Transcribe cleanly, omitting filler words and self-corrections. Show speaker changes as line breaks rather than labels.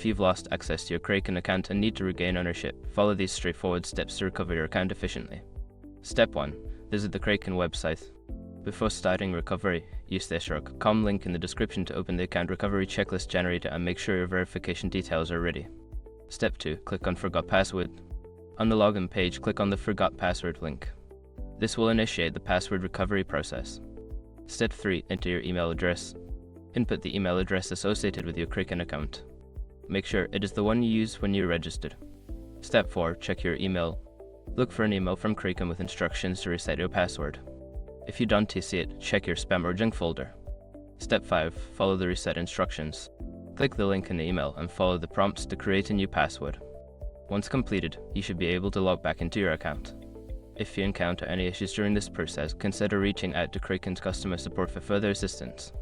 If you've lost access to your Kraken account and need to regain ownership, follow these straightforward steps to recover your account efficiently. Step 1. Visit the Kraken website. Before starting recovery, use the shrug.com link in the description to open the account recovery checklist generator and make sure your verification details are ready. Step 2. Click on Forgot Password. On the login page, click on the Forgot Password link. This will initiate the password recovery process. Step 3. Enter your email address. Input the email address associated with your Kraken account. Make sure it is the one you used when you registered. Step 4. Check your email. Look for an email from Kraken with instructions to reset your password. If you don't see it, check your spam or junk folder. Step 5. Follow the reset instructions. Click the link in the email and follow the prompts to create a new password. Once completed, you should be able to log back into your account. If you encounter any issues during this process, consider reaching out to Kraken's customer support for further assistance.